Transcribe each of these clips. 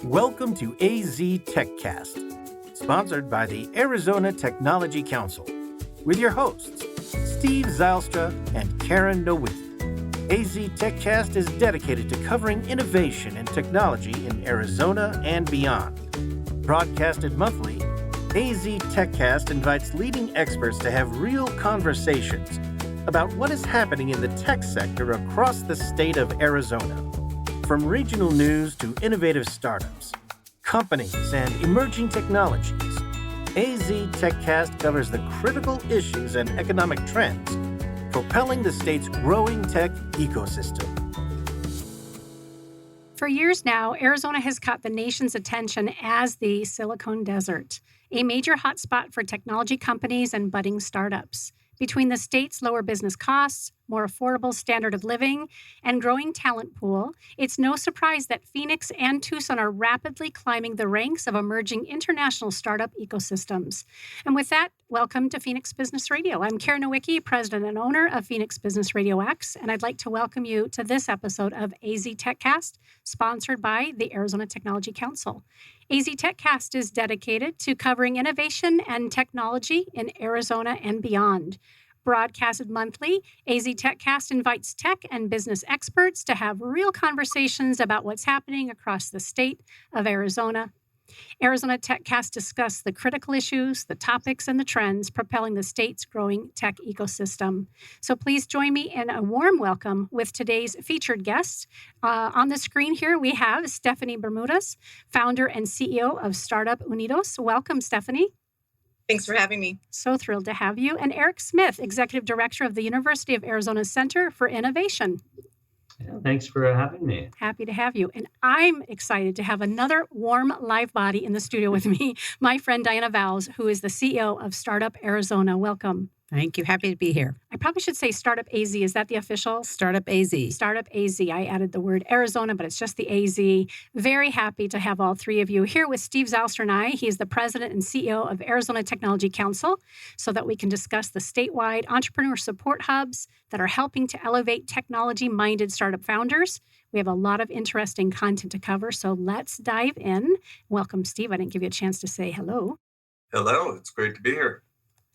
Welcome to AZ TechCast, sponsored by the Arizona Technology Council, with your hosts, Steve Zylstra and Karen Nowicki. AZ TechCast is dedicated to covering innovation and technology in Arizona and beyond. Broadcasted monthly, AZ TechCast invites leading experts to have real conversations about what is happening in the tech sector across the state of Arizona. From regional news to innovative startups, companies, and emerging technologies, AZ TechCast covers the critical issues and economic trends propelling the state's growing tech ecosystem. For years now, Arizona has caught the nation's attention as the Silicon Desert, a major hotspot for technology companies and budding startups. Between the state's lower business costs, more affordable standard of living, and growing talent pool, it's no surprise that Phoenix and Tucson are rapidly climbing the ranks of emerging international startup ecosystems. And with that, welcome to Phoenix Business Radio. I'm Karen Nowicki, president and owner of Phoenix Business RadioX, and I'd like to welcome you to this episode of AZ TechCast, sponsored by the Arizona Technology Council. AZ TechCast is dedicated to covering innovation and technology in Arizona and beyond. Broadcasted monthly, AZ TechCast invites tech and business experts to have real conversations about what's happening across the state of Arizona. Arizona TechCast discuss the critical issues, the topics, and the trends propelling the state's growing tech ecosystem. So please join me in a warm welcome with today's featured guests. On the screen here, we have Stephanie Bermudez, founder and CEO of Startup Unidos. Welcome, Stephanie. Thanks for having me. So thrilled to have you. And Eric Smith, Executive Director of the University of Arizona Center for Innovation. Yeah, thanks for having me. Happy to have you. And I'm excited to have another warm live body in the studio with me, my friend Diana Vowles, who is the CEO of Startup Arizona. Welcome. Thank you. Happy to be here. I probably should say Startup AZ. Is that the official? Startup AZ. Startup AZ. I added the word Arizona, but it's just the AZ. Very happy to have all three of you here with Steve Zylstra and I. He is the president and CEO of Arizona Technology Council, so that we can discuss the statewide entrepreneur support hubs that are helping to elevate technology-minded startup founders. We have a lot of interesting content to cover, so let's dive in. Welcome, Steve. I didn't give you a chance to say hello. Hello. It's great to be here.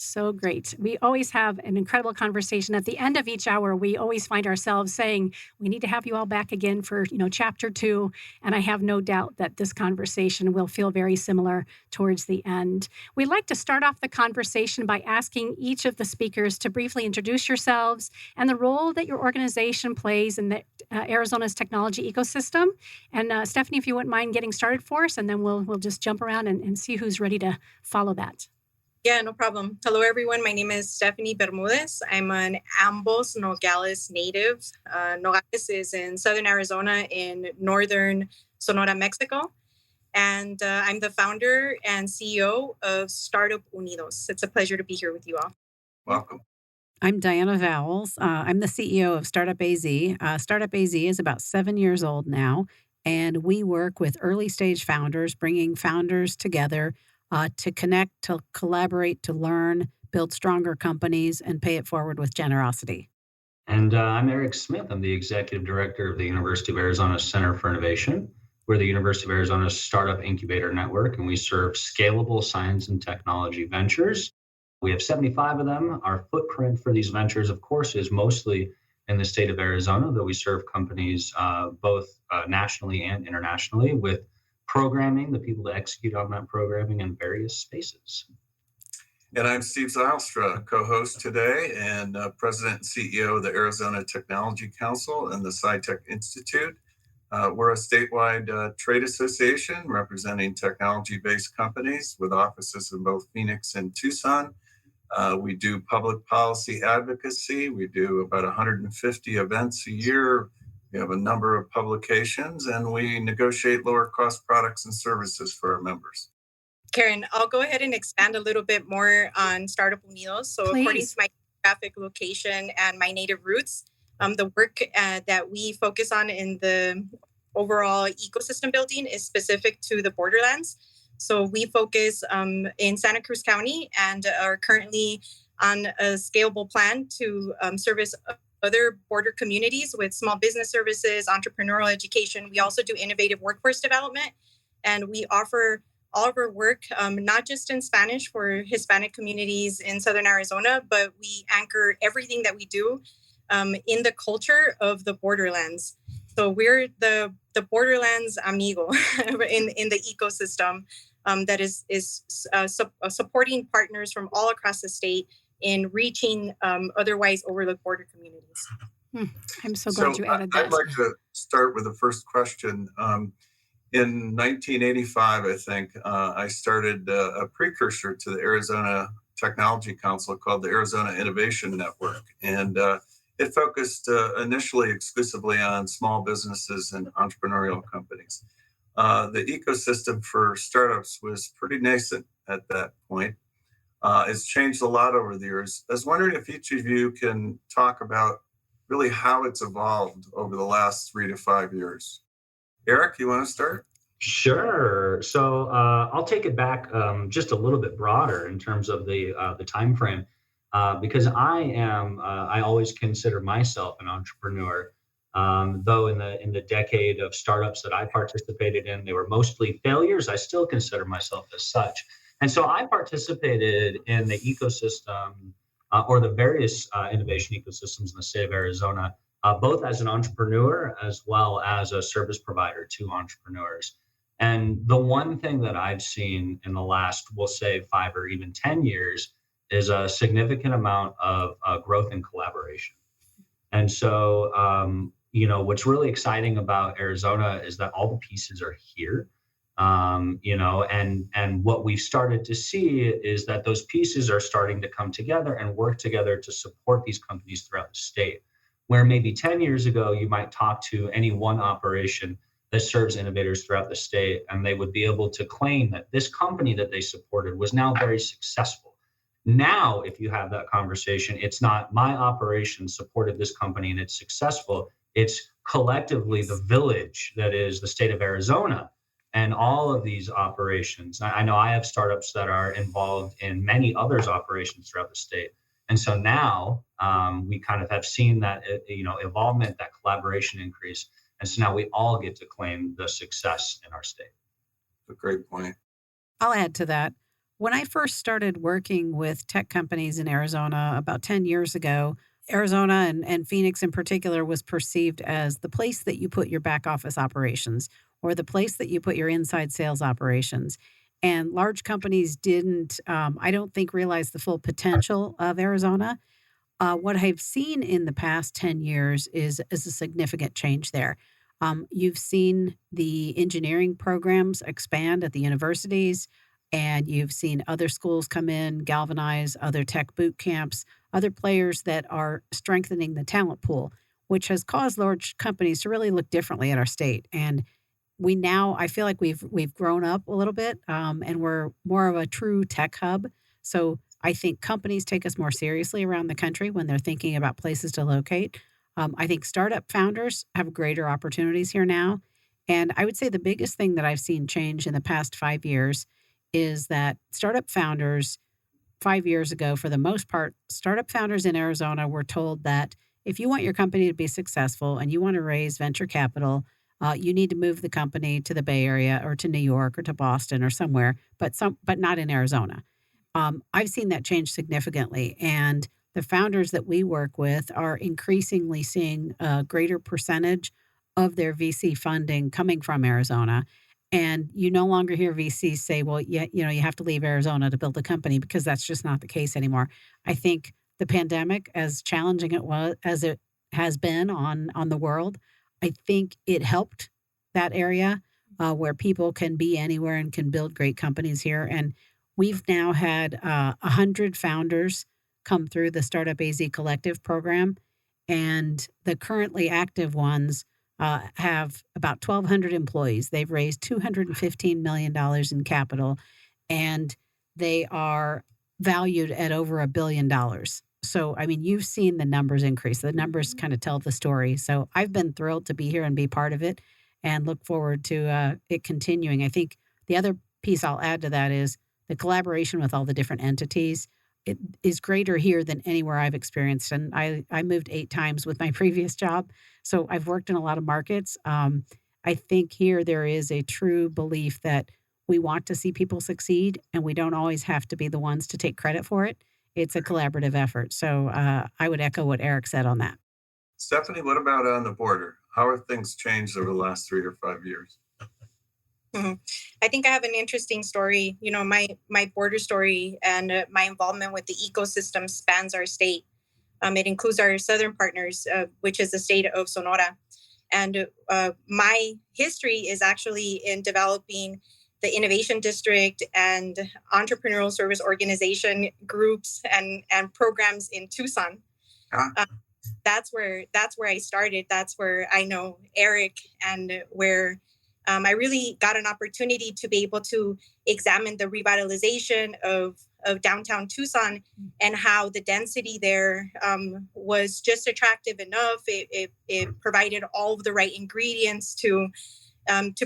So great. We always have an incredible conversation. At the end of each hour, we always find ourselves saying, we need to have you all back again for, chapter 2. And I have no doubt that this conversation will feel very similar towards the end. We'd like to start off the conversation by asking each of the speakers to briefly introduce yourselves and the role that your organization plays in the Arizona's technology ecosystem. And Stephanie, if you wouldn't mind getting started for us, and then we'll just jump around and see who's ready to follow that. Yeah, no problem. Hello, everyone. My name is Stephanie Bermudez. I'm an Ambos Nogales native. Nogales is in southern Arizona in northern Sonora, Mexico. And I'm the founder and CEO of Startup Unidos. It's a pleasure to be here with you all. Welcome. I'm Diana Vowles. I'm the CEO of Startup AZ. Startup AZ is about 7 years old now, and we work with early stage founders, bringing founders together to connect, to collaborate, to learn, build stronger companies, and pay it forward with generosity. And I'm Eric Smith. I'm the Executive Director of the University of Arizona Center for Innovation. We're the University of Arizona's Startup Incubator Network, and we serve scalable science and technology ventures. We have 75 of them. Our footprint for these ventures, of course, is mostly in the state of Arizona, though we serve companies both nationally and internationally with programming, the people to execute on that programming in various spaces. And I'm Steve Zylstra, co-host today and president and CEO of the Arizona Technology Council and the SciTech Institute. We're a statewide trade association representing technology-based companies with offices in both Phoenix and Tucson. We do public policy advocacy. We do about 150 events a year. We have a number of publications, and we negotiate lower cost products and services for our members. Karen, I'll go ahead and expand a little bit more on Startup Unidos. So Please. According to my geographic location and my native roots, the work that we focus on in the overall ecosystem building is specific to the borderlands. So we focus in Santa Cruz County and are currently on a scalable plan to service other border communities with small business services, entrepreneurial education. We also do innovative workforce development, and we offer all of our work, not just in Spanish for Hispanic communities in Southern Arizona, but we anchor everything that we do in the culture of the borderlands. So we're the borderlands amigo in the ecosystem that is supporting partners from all across the state in reaching otherwise overlooked border communities. I'm so glad you added that. I'd like to start with the first question. In 1985, I think, I started a precursor to the Arizona Technology Council called the Arizona Innovation Network. And it focused initially exclusively on small businesses and entrepreneurial companies. The ecosystem for startups was pretty nascent at that point. It's changed a lot over the years. I was wondering if each of you can talk about really how it's evolved over the last 3 to 5 years. Eric, you want to start? Sure. So I'll take it back just a little bit broader in terms of the time frame, because I always consider myself an entrepreneur. Though in the decade of startups that I participated in, they were mostly failures. I still consider myself as such. And so I participated in the ecosystem or the various innovation ecosystems in the state of Arizona, both as an entrepreneur as well as a service provider to entrepreneurs. And the one thing that I've seen in the last, we'll say 5 or even 10 years is a significant amount of growth and collaboration. And so, what's really exciting about Arizona is that all the pieces are here. And what we've started to see is that those pieces are starting to come together and work together to support these companies throughout the state. Where maybe 10 years ago, you might talk to any one operation that serves innovators throughout the state, and they would be able to claim that this company that they supported was now very successful. Now, if you have that conversation, it's not my operation supported this company and it's successful. It's collectively the village that is the state of Arizona and all of these operations. I know I have startups that are involved in many others' operations throughout the state. And so now we kind of have seen that, involvement, that collaboration increase. And so now we all get to claim the success in our state. A great point. I'll add to that. When I first started working with tech companies in Arizona about 10 years ago, Arizona and Phoenix in particular was perceived as the place that you put your back office operations or the place that you put your inside sales operations. And large companies didn't, I don't think, realize the full potential of Arizona. What I've seen in the past 10 years is a significant change there. You've seen the engineering programs expand at the universities, and you've seen other schools come in, galvanize other tech boot camps, other players that are strengthening the talent pool, which has caused large companies to really look differently at our state. And I feel like we've grown up a little bit, and we're more of a true tech hub. So I think companies take us more seriously around the country when they're thinking about places to locate. I think startup founders have greater opportunities here now. And I would say the biggest thing that I've seen change in the past 5 years is that startup founders 5 years ago, for the most part, startup founders in Arizona were told that if you want your company to be successful and you want to raise venture capital, you need to move the company to the Bay Area or to New York or to Boston or somewhere, but not in Arizona. I've seen that change significantly, and the founders that we work with are increasingly seeing a greater percentage of their VC funding coming from Arizona. And you no longer hear VCs say, well, you have to leave Arizona to build a company, because that's just not the case anymore. I think the pandemic, as challenging as it has been on the world, I think it helped that area where people can be anywhere and can build great companies here. And we've now had 100 founders come through the Startup AZ Collective program, and the currently active ones have about 1,200 employees. They've raised $215 million in capital, and they are valued at over $1 billion. So, I mean, you've seen the numbers increase. The numbers kind of tell the story. So I've been thrilled to be here and be part of it and look forward to it continuing. I think the other piece I'll add to that is the collaboration with all the different entities. it is greater here than anywhere I've experienced. And I moved 8 times with my previous job. So I've worked in a lot of markets. I think here there is a true belief that we want to see people succeed and we don't always have to be the ones to take credit for it. It's a collaborative effort. So I would echo what Eric said on that. Stephanie, what about on the border? How have things changed over the last 3 or 5 years? I think I have an interesting story. My border story and my involvement with the ecosystem spans our state. It includes our southern partners, which is the state of Sonora. And my history is actually in developing the innovation district and entrepreneurial service organization groups and programs in Tucson. That's where I started. That's where I know Eric, and where I really got an opportunity to be able to examine the revitalization of downtown Tucson and how the density there was just attractive enough. It provided all of the right ingredients to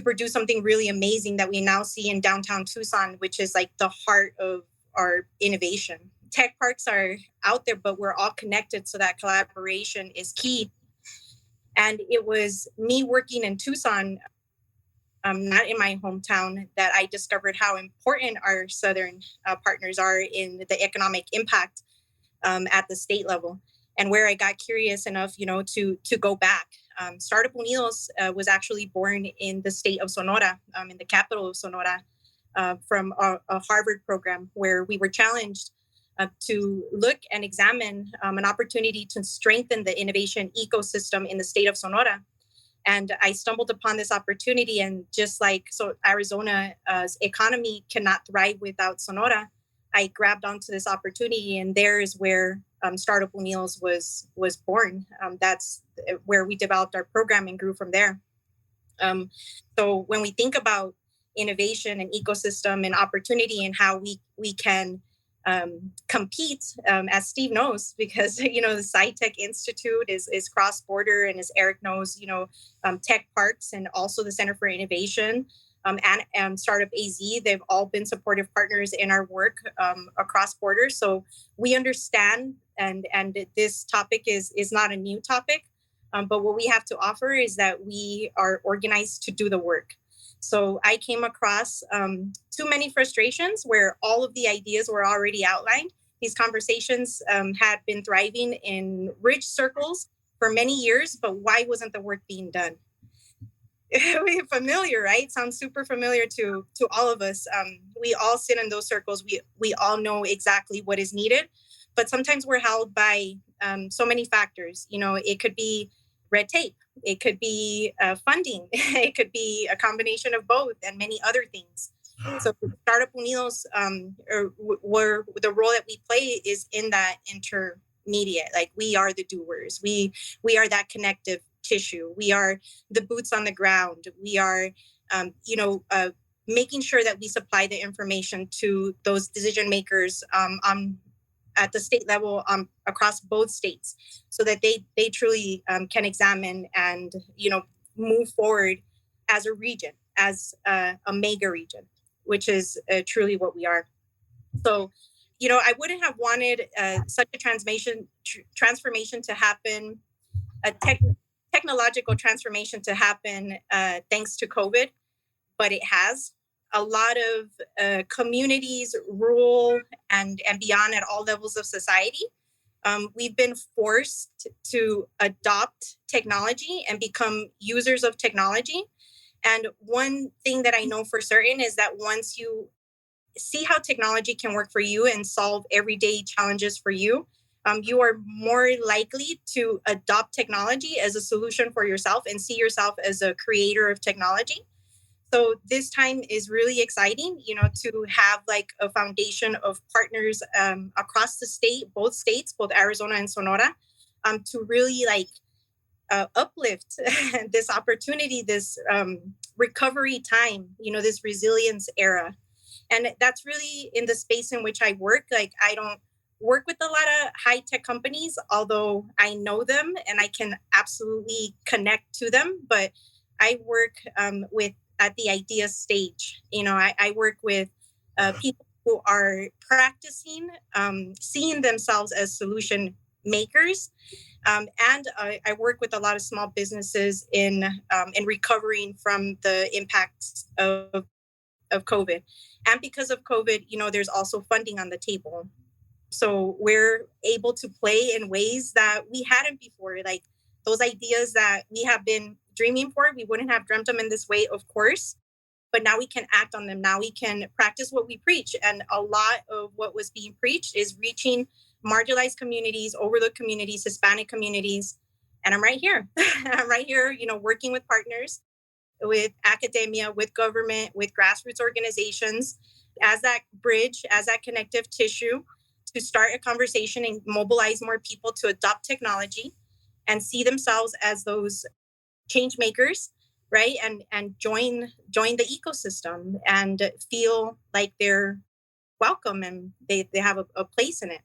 produce something really amazing that we now see in downtown Tucson, which is like the heart of our innovation. Tech parks are out there, but we're all connected, so that collaboration is key. And it was me working in Tucson, not in my hometown, that I discovered how important our southern partners are in the economic impact at the state level, and where I got curious enough, to go back. Startup Unidos was actually born in the state of Sonora, in the capital of Sonora, from a Harvard program where we were challenged to look and examine an opportunity to strengthen the innovation ecosystem in the state of Sonora. And I stumbled upon this opportunity, and just like Arizona's economy cannot thrive without Sonora, I grabbed onto this opportunity, and there is where Startup Unidos was born. That's where we developed our program and grew from there. So when we think about innovation and ecosystem and opportunity and how we can compete, as Steve knows, because the SciTech Institute is cross-border, and as Eric knows, Tech Parks and also the Center for Innovation and Startup AZ, they've all been supportive partners in our work across borders. So we understand, and this topic is not a new topic, but what we have to offer is that we are organized to do the work. So I came across too many frustrations where all of the ideas were already outlined. These conversations had been thriving in rich circles for many years, but why wasn't the work being done? Familiar, right? Sounds super familiar to all of us. We all sit in those circles. We all know exactly what is needed, but sometimes we're held by so many factors. It could be red tape. It could be funding. It could be a combination of both, and many other things. So Startup Unidos, where the role that we play is in that intermediate. Like, we are the doers. We are that connective tissue. We are the boots on the ground. We are, making sure that we supply the information to those decision makers at the state level, across both states, so that they truly can examine and move forward as a region, as a mega region, which is truly what we are. So, I wouldn't have wanted such a transformation to happen, a technological transformation to happen thanks to COVID, but it has. A lot of communities, rural and beyond, at all levels of society, we've been forced to adopt technology and become users of technology. And one thing that I know for certain is that once you see how technology can work for you and solve everyday challenges for you, you are more likely to adopt technology as a solution for yourself and see yourself as a creator of technology. So this time is really exciting, to have like a foundation of partners across the state, both states, both Arizona and Sonora, to really uplift this opportunity, this recovery time, this resilience era. And that's really in the space in which I work. Like, I don't work with a lot of high-tech companies, although I know them and I can absolutely connect to them. But I work at the idea stage. I work with people who are practicing, seeing themselves as solution makers. And I work with a lot of small businesses in recovering from the impacts of COVID. And because of COVID, there's also funding on the table. So we're able to play in ways that we hadn't before. Like those ideas that we have been dreaming for, we wouldn't have dreamt them in this way, of course. But now we can act on them. Now we can practice what we preach. And a lot of what was being preached is reaching marginalized communities, overlooked communities, Hispanic communities. And I'm right here. I'm right here, working with partners, with academia, with government, with grassroots organizations, as that bridge, as that connective tissue to start a conversation and mobilize more people to adopt technology and see themselves as those change makers, right? And join the ecosystem and feel like they're welcome and they have a place in it.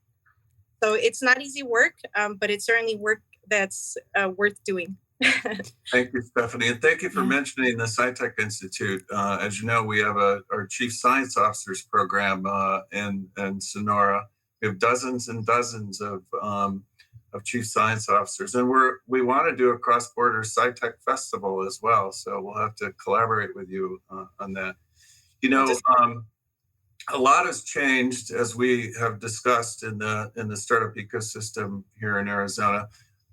So it's not easy work, but it's certainly work that's worth doing. Thank you, Stephanie. And thank you for mentioning the SciTech Institute. As you know, we have our Chief Science Officers program in Sonora. We have dozens and dozens of Chief Science Officers. And we want to do a cross-border SciTech festival as well. So we'll have to collaborate with you on that. A lot has changed, as we have discussed in the startup ecosystem here in Arizona.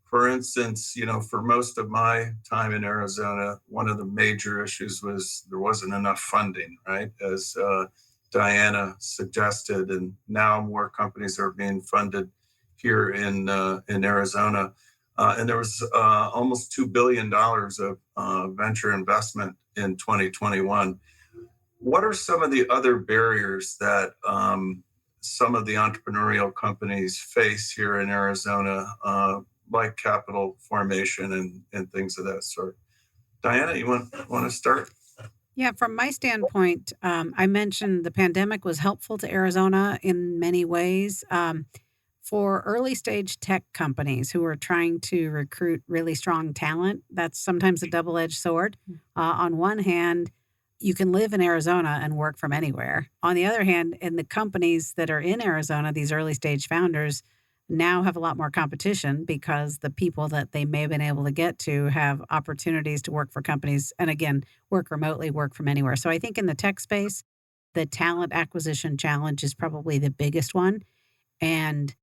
For instance, for most of my time in Arizona, one of the major issues was there wasn't enough funding, right? As Diana suggested, and now more companies are being funded here in Arizona. And there was almost $2 billion of venture investment in 2021. What are some of the other barriers that some of the entrepreneurial companies face here in Arizona, like capital formation and things of that sort? Diana, you want to start? Yeah, from my standpoint, I mentioned the pandemic was helpful to Arizona in many ways. For early stage tech companies who are trying to recruit really strong talent, that's sometimes a double-edged sword. On one hand, you can live in Arizona and work from anywhere. On the other hand, in the companies that are in Arizona, these early stage founders now have a lot more competition because the people that they may have been able to get to have opportunities to work for companies and, again, work remotely, work from anywhere. So I think in the tech space, the talent acquisition challenge is probably the biggest one. And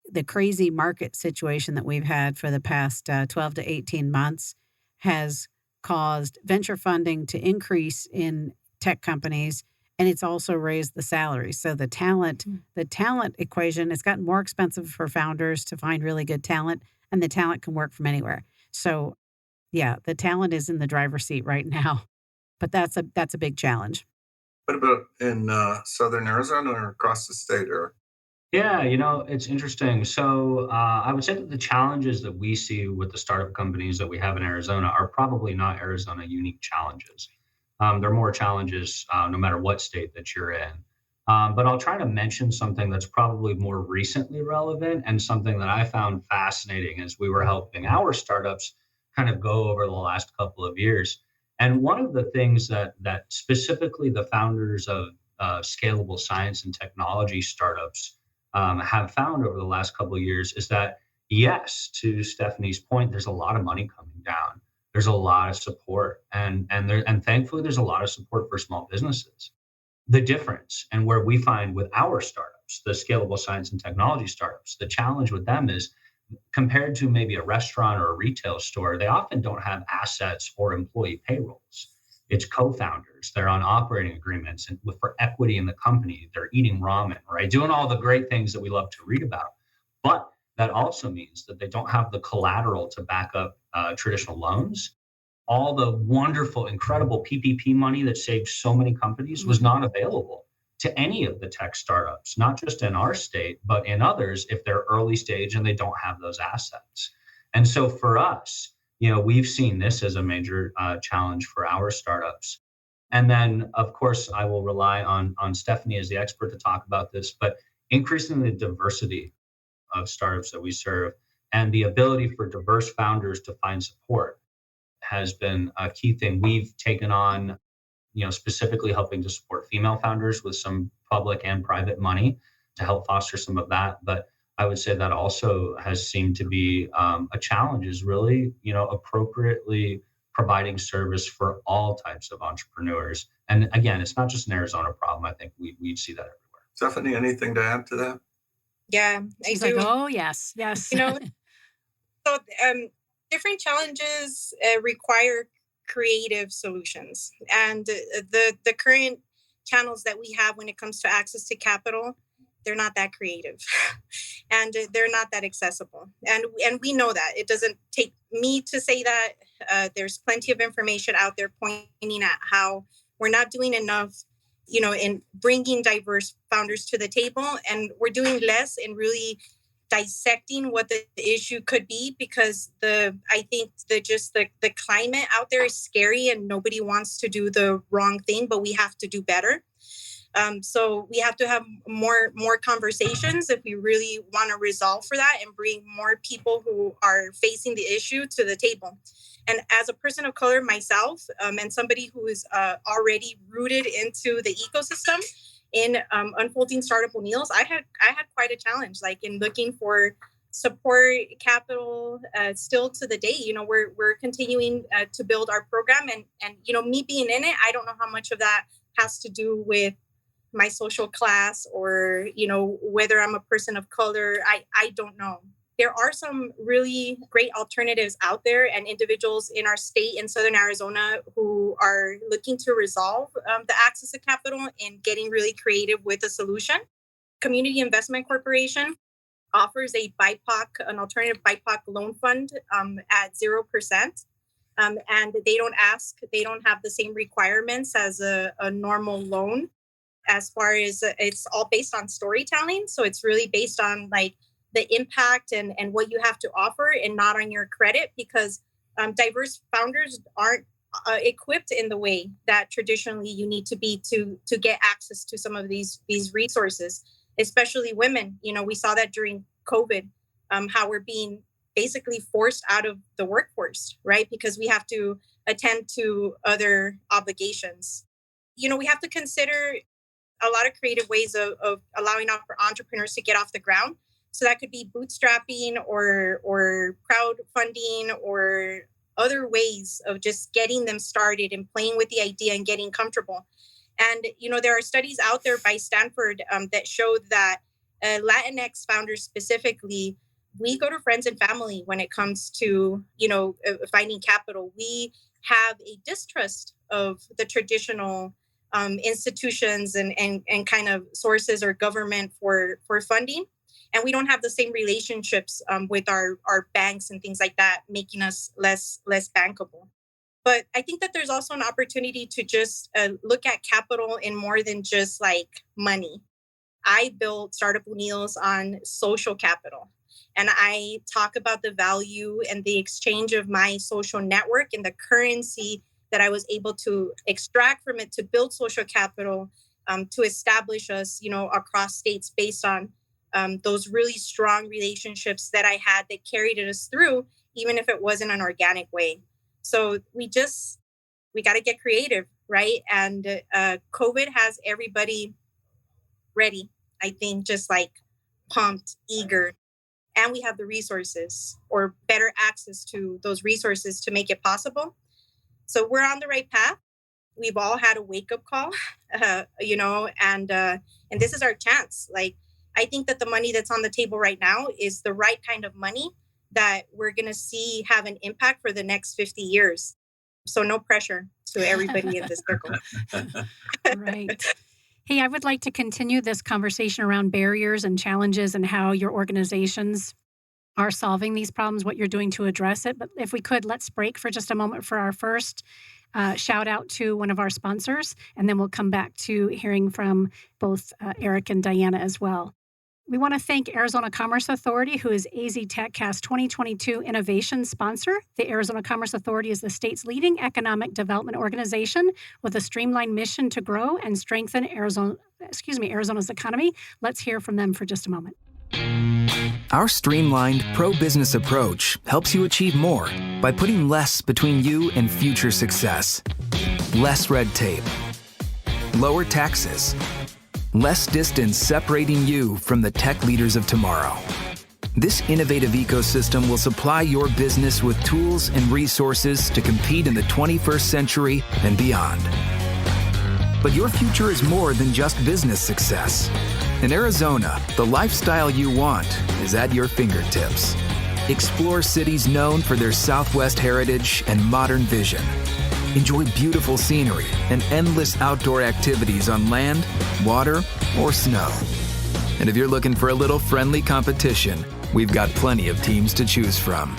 the crazy market situation that we've had for the past 12 to 18 months has caused venture funding to increase in tech companies, and it's also raised the salaries. So the talent equation, it's gotten more expensive for founders to find really good talent, and the talent can work from anywhere. So yeah, the talent is in the driver's seat right now, but that's a big challenge. What about in Southern Arizona or across the state, Eric? Yeah, it's interesting. So I would say that the challenges that we see with the startup companies that we have in Arizona are probably not Arizona unique challenges. They're more challenges no matter what state that you're in. But I'll try to mention something that's probably more recently relevant and something that I found fascinating as we were helping our startups kind of go over the last couple of years. And one of the things that specifically the founders of scalable science and technology startups have found over the last couple of years is that, yes, to Stephanie's point, there's a lot of money coming down. There's a lot of support, and thankfully, there's a lot of support for small businesses. The difference, and where we find with our startups, the scalable science and technology startups, the challenge with them is compared to maybe a restaurant or a retail store, they often don't have assets or employee payrolls. It's co-founders. They're on operating agreements and for equity in the company. They're eating ramen, right? Doing all the great things that we love to read about. But that also means that they don't have the collateral to back up traditional loans. All the wonderful, incredible PPP money that saved so many companies was not available to any of the tech startups, not just in our state, but in others if they're early stage and they don't have those assets. And so for us, we've seen this as a major challenge for our startups. And then, of course, I will rely on Stephanie as the expert to talk about this, but increasing the diversity of startups that we serve and the ability for diverse founders to find support has been a key thing we've taken on, specifically helping to support female founders with some public and private money to help foster some of that. But I would say that also has seemed to be a challenge, is really, appropriately providing service for all types of entrepreneurs. And again, it's not just an Arizona problem. I think we see that everywhere. Stephanie, anything to add to that? Yeah, She's I do. like, oh, yes. So different challenges require creative solutions. And the current channels that we have when it comes to access to capital, they're not that creative and they're not that accessible. And we know that. It doesn't take me to say that. There's plenty of information out there pointing at how we're not doing enough, in bringing diverse founders to the table. And we're doing less in really dissecting what the issue could be, because I think the climate out there is scary and nobody wants to do the wrong thing, but we have to do better. So we have to have more conversations if we really want to resolve for that and bring more people who are facing the issue to the table. And as a person of color myself, and somebody who is already rooted into the ecosystem in unfolding Startup O'Neill's, I had quite a challenge, like in looking for support capital. Still to the day, we're continuing to build our program, and me being in it, I don't know how much of that has to do with my social class or whether I'm a person of color. I don't know. There are some really great alternatives out there and individuals in our state in Southern Arizona who are looking to resolve the access to capital and getting really creative with a solution. Community Investment Corporation offers an alternative BIPOC loan fund at 0%. And they don't have the same requirements as a normal loan, as far as it's all based on storytelling. So it's really based on like the impact and what you have to offer and not on your credit, because diverse founders aren't equipped in the way that traditionally you need to be to get access to some of these resources, especially women. We saw that during COVID, how we're being basically forced out of the workforce, right? Because we have to attend to other obligations. We have to consider a lot of creative ways of allowing entrepreneurs to get off the ground. So that could be bootstrapping or crowdfunding or other ways of just getting them started and playing with the idea and getting comfortable. And, there are studies out there by Stanford that show that Latinx founders specifically, we go to friends and family when it comes to, finding capital. We have a distrust of the traditional institutions and kind of sources or government for funding. And we don't have the same relationships with our banks and things like that, making us less bankable. But I think that there's also an opportunity to just look at capital in more than just like money. I built Startup O'Neill's on social capital. And I talk about the value and the exchange of my social network and the currency that I was able to extract from it to build social capital, to establish us, across states based on those really strong relationships that I had that carried us through, even if it wasn't an organic way. So we got to get creative, right? And COVID has everybody ready, I think, just like pumped, eager. And we have the resources or better access to those resources to make it possible. So we're on the right path. We've all had a wake-up call, and this is our chance. Like, I think that the money that's on the table right now is the right kind of money that we're going to see have an impact for the next 50 years. So no pressure to everybody in this circle. Right. Hey, I would like to continue this conversation around barriers and challenges and how your organizations are solving these problems, what you're doing to address it. But if we could, let's break for just a moment for our first shout out to one of our sponsors, and then we'll come back to hearing from both Eric and Diana as well. We want to thank Arizona Commerce Authority, who is AZ TechCast 2022 Innovation Sponsor. The Arizona Commerce Authority is the state's leading economic development organization with a streamlined mission to grow and strengthen Arizona's economy. Let's hear from them for just a moment. Our streamlined, pro-business approach helps you achieve more by putting less between you and future success. Less red tape, lower taxes, less distance separating you from the tech leaders of tomorrow. This innovative ecosystem will supply your business with tools and resources to compete in the 21st century and beyond. But your future is more than just business success. In Arizona, the lifestyle you want is at your fingertips. Explore cities known for their Southwest heritage and modern vision. Enjoy beautiful scenery and endless outdoor activities on land, water, or snow. And if you're looking for a little friendly competition, we've got plenty of teams to choose from.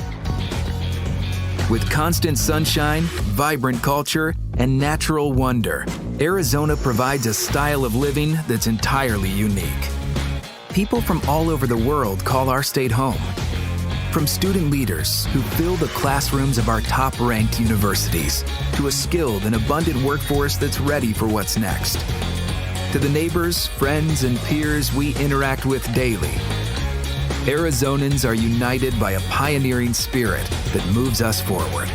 With constant sunshine, vibrant culture, and natural wonder, Arizona provides a style of living that's entirely unique. People from all over the world call our state home. From student leaders who fill the classrooms of our top-ranked universities, to a skilled and abundant workforce that's ready for what's next, to the neighbors, friends, and peers we interact with daily, Arizonans are united by a pioneering spirit that moves us forward.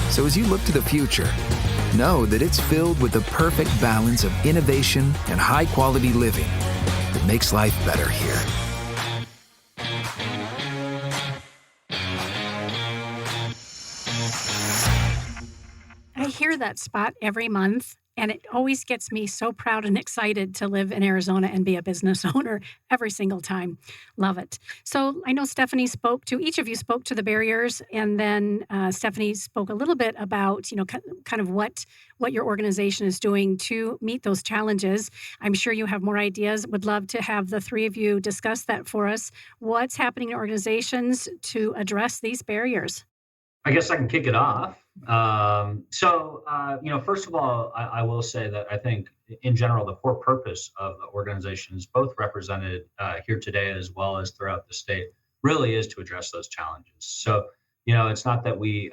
So as you look to the future, know that it's filled with the perfect balance of innovation and high-quality living that makes life better here. I hear that spot every month, and it always gets me so proud and excited to live in Arizona and be a business owner every single time. Love it. So I know Stephanie each of you spoke to the barriers, and then Stephanie spoke a little bit about, kind of what your organization is doing to meet those challenges. I'm sure you have more ideas. Would love to have the three of you discuss that for us. What's happening in organizations to address these barriers? I guess I can kick it off. First of all, I will say that I think in general, the core purpose of the organization is both represented here today as well as throughout the state really is to address those challenges. So, it's not that we,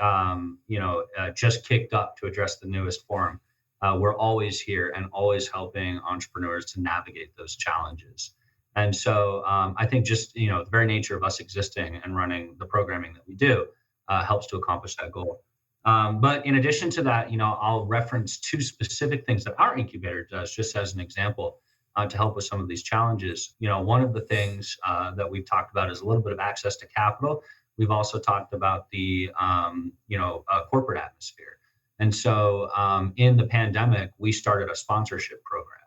just kicked up to address the newest forum. We're always here and always helping entrepreneurs to navigate those challenges. And so I think just, the very nature of us existing and running the programming that we do helps to accomplish that goal. But in addition to that, I'll reference two specific things that our incubator does, just as an example, to help with some of these challenges. One of the things that we've talked about is a little bit of access to capital. We've also talked about the, corporate atmosphere. And so in the pandemic, we started a sponsorship program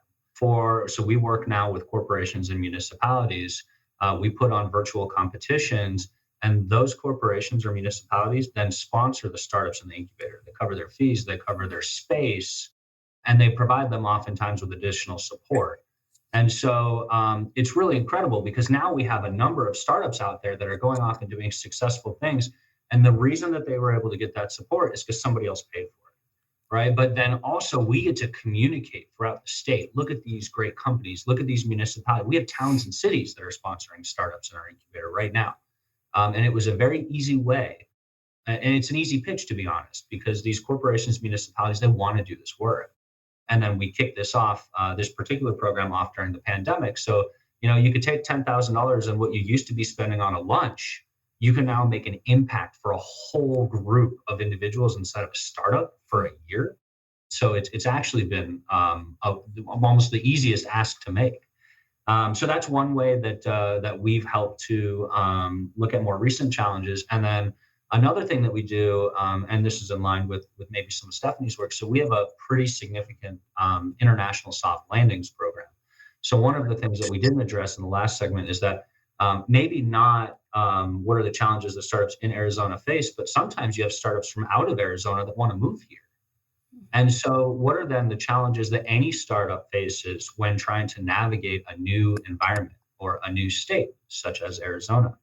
so we work now with corporations and municipalities. We put on virtual competitions. And those corporations or municipalities then sponsor the startups in the incubator. They cover their fees, they cover their space, and they provide them oftentimes with additional support. And so it's really incredible because now we have a number of startups out there that are going off and doing successful things. And the reason that they were able to get that support is because somebody else paid for it, right? But then also we get to communicate throughout the state. Look at these great companies. Look at these municipalities. We have towns and cities that are sponsoring startups in our incubator right now. And it was a very easy way. And it's an easy pitch, to be honest, because these corporations, municipalities, they want to do this work. And then we kicked this particular program off during the pandemic. So, you could take $10,000 and what you used to be spending on a lunch, you can now make an impact for a whole group of individuals inside of a startup for a year. So it's actually been almost the easiest ask to make. So that's one way that we've helped to look at more recent challenges. And then another thing that we do, and this is in line with maybe some of Stephanie's work, so we have a pretty significant international soft landings program. So one of the things that we didn't address in the last segment is that maybe not what are the challenges that startups in Arizona face, but sometimes you have startups from out of Arizona that want to move here. And so what are then the challenges that any startup faces when trying to navigate a new environment or a new state, such as Arizona?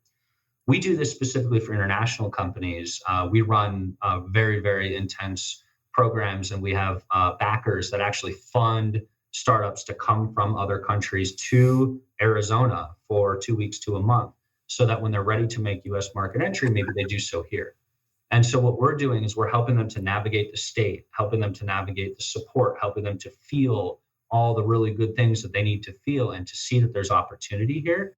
We do this specifically for international companies. We run very, very intense programs, and we have backers that actually fund startups to come from other countries to Arizona for 2 weeks to a month, so that when they're ready to make U.S. market entry, maybe they do so here. And so what we're doing is we're helping them to navigate the state, helping them to navigate the support, helping them to feel all the really good things that they need to feel and to see that there's opportunity here.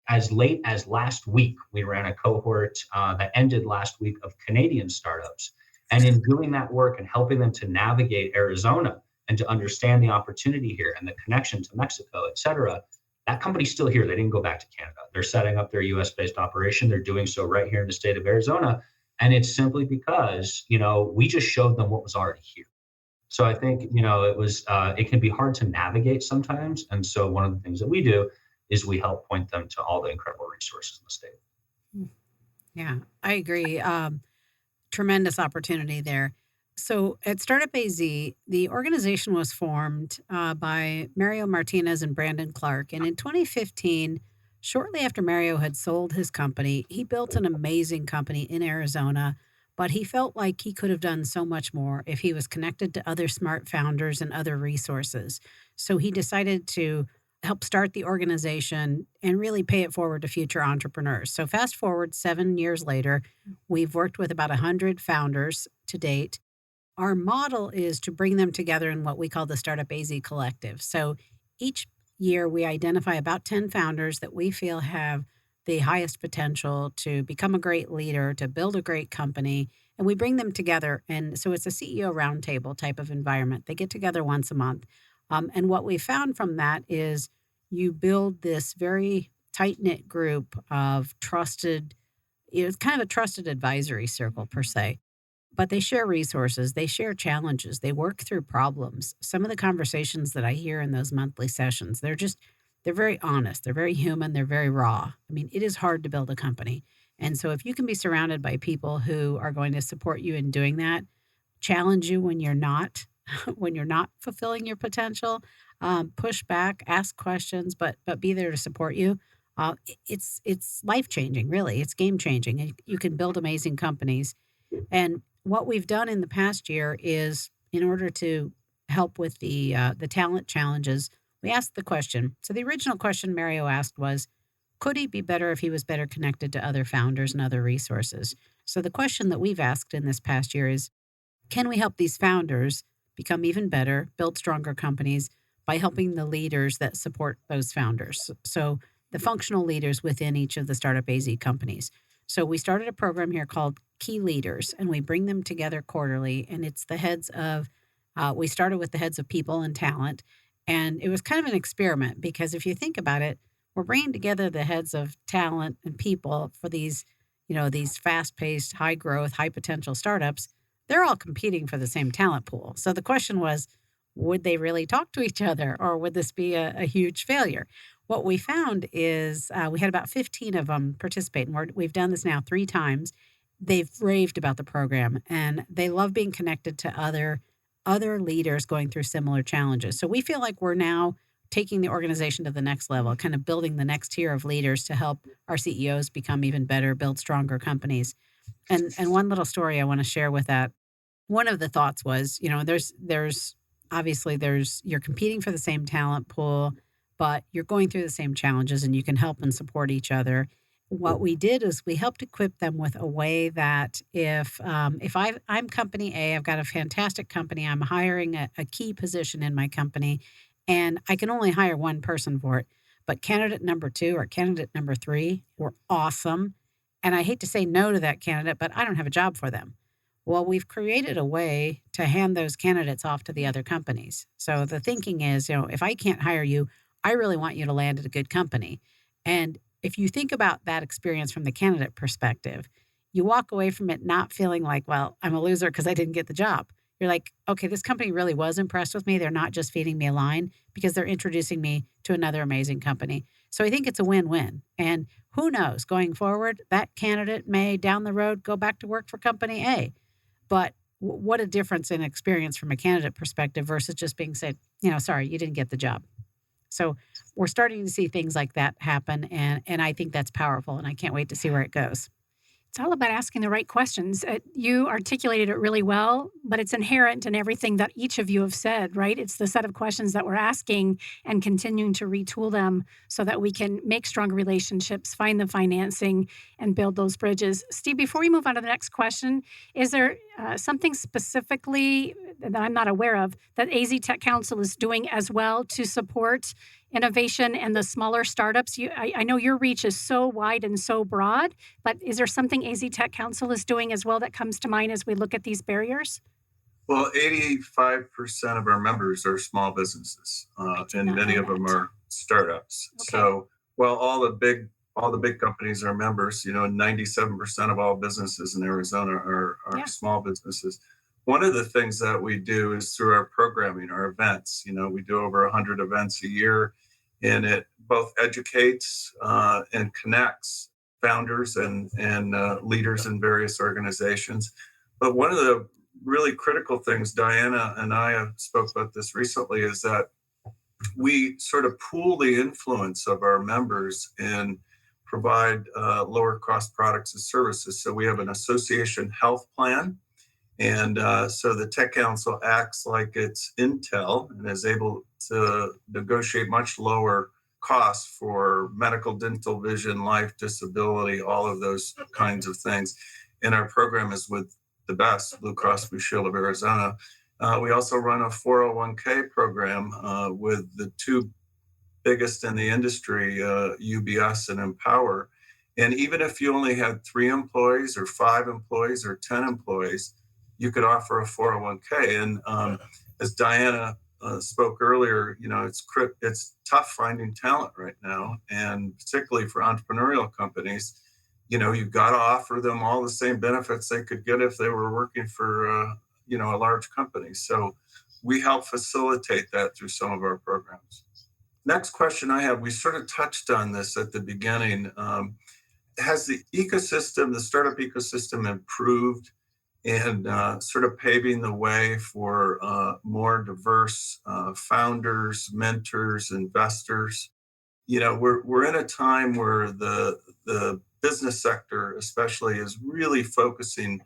As late as last week, we ran a cohort that ended last week of Canadian startups. And in doing that work and helping them to navigate Arizona, and to understand the opportunity here and the connection to Mexico, et cetera, that company's still here. They didn't go back to Canada. They're setting up their US-based operation. They're doing so right here in the state of Arizona. And it's simply because, we just showed them what was already here. So I think, it can be hard to navigate sometimes. And so one of the things that we do is we help point them to all the incredible resources in the state. Yeah, I agree. Tremendous opportunity there. So at Startup AZ, the organization was formed by Mario Martinez and Brandon Clark. And in 2015, shortly after Mario had sold his company, he built an amazing company in Arizona, but he felt like he could have done so much more if he was connected to other smart founders and other resources. So he decided to help start the organization and really pay it forward to future entrepreneurs. So fast forward 7 years later, we've worked with about 100 founders to date. Our model is to bring them together in what we call the Startup AZ Collective. So each year we identify about 10 founders that we feel have the highest potential to become a great leader, to build a great company, and we bring them together. And so it's a CEO roundtable type of environment. They get together once a month. And what we found from that is you build this very tight-knit group of trusted, it's kind of a trusted advisory circle per se. But they share resources, they share challenges, they work through problems. Some of the conversations that I hear in those monthly sessions, they're very honest, they're very human, they're very raw. I mean, it is hard to build a company. And so if you can be surrounded by people who are going to support you in doing that, challenge you when you're not, when you're not fulfilling your potential, push back, ask questions, but be there to support you. It's life-changing, really. It's game-changing. And you can build amazing companies. And what we've done in the past year is, in order to help with the talent challenges, we asked the question. So the original question Mario asked was, could he be better if he was better connected to other founders and other resources? So the question that we've asked in this past year is, can we help these founders become even better, build stronger companies by helping the leaders that support those founders? So the functional leaders within each of the Startup AZ companies. So we started a program here called Key Leaders, and we bring them together quarterly. And it's the heads of, we started with the heads of people and talent. And it was kind of an experiment because if you think about it, we're bringing together the heads of talent and people for these, these fast-paced, high-growth, high-potential startups. They're all competing for the same talent pool. So the question was, would they really talk to each other, or would this be a huge failure? What we found is we had about 15 of them participate, and we've done this now 3 times. They've raved about the program, and they love being connected to other leaders going through similar challenges. So we feel like we're now taking the organization to the next level, kind of building the next tier of leaders to help our CEOs become even better, build stronger companies. And one little story I want to share with that. One of the thoughts was, there's obviously you're competing for the same talent pool, but you're going through the same challenges and you can help and support each other. What we did is we helped equip them with a way that if I'm company A, I've got a fantastic company, I'm hiring a key position in my company, and I can only hire one person for it, but candidate number 2 or candidate number 3 were awesome, and I hate to say no to that candidate, but I don't have a job for them. Well, we've created a way to hand those candidates off to the other companies. So the thinking is, if I can't hire you, I really want you to land at a good company. And if you think about that experience from the candidate perspective, you walk away from it not feeling like, well, I'm a loser because I didn't get the job. You're like, okay, this company really was impressed with me. They're not just feeding me a line because they're introducing me to another amazing company. So I think it's a win-win. And who knows, going forward, that candidate may down the road go back to work for company A. But what a difference in experience from a candidate perspective versus just being said, sorry, you didn't get the job. So we're starting to see things like that happen, and I think that's powerful, and I can't wait to see where it goes. It's all about asking the right questions. You articulated it really well, but it's inherent in everything that each of you have said, right? It's the set of questions that we're asking and continuing to retool them so that we can make stronger relationships, find the financing, and build those bridges. Steve, before we move on to the next question, is there something specifically that I'm not aware of that AZ Tech Council is doing as well to support innovation and the smaller startups? I know your reach is so wide and so broad, but is there something AZ Tech Council is doing as well that comes to mind as we look at these barriers? Well, 85% of our members are small businesses, and many of them are startups. Okay. So while all the big companies are members, 97% of all businesses in Arizona are small businesses. One of the things that we do is through our programming, our events. We do over 100 events a year, and it both educates and connects founders and leaders in various organizations. But one of the really critical things, Diana and I have spoke about this recently, is that we sort of pool the influence of our members and provide lower cost products and services. So we have an association health plan. And so the Tech Council acts like it's Intel and is able to negotiate much lower costs for medical, dental, vision, life, disability, all of those kinds of things. And our program is with the best, Blue Cross Blue Shield of Arizona. We also run a 401k program with the two biggest in the industry, UBS and Empower. And even if you only had 3 employees or 5 employees or 10 employees, you could offer a 401k. And as Diana spoke earlier, it's tough finding talent right now, and particularly for entrepreneurial companies. You've got to offer them all the same benefits they could get if they were working for, a large company. So we help facilitate that through some of our programs. Next question I have, we sort of touched on this at the beginning. Has the startup ecosystem improved and sort of paving the way for more diverse founders, mentors, investors? We're in a time where the business sector especially is really focusing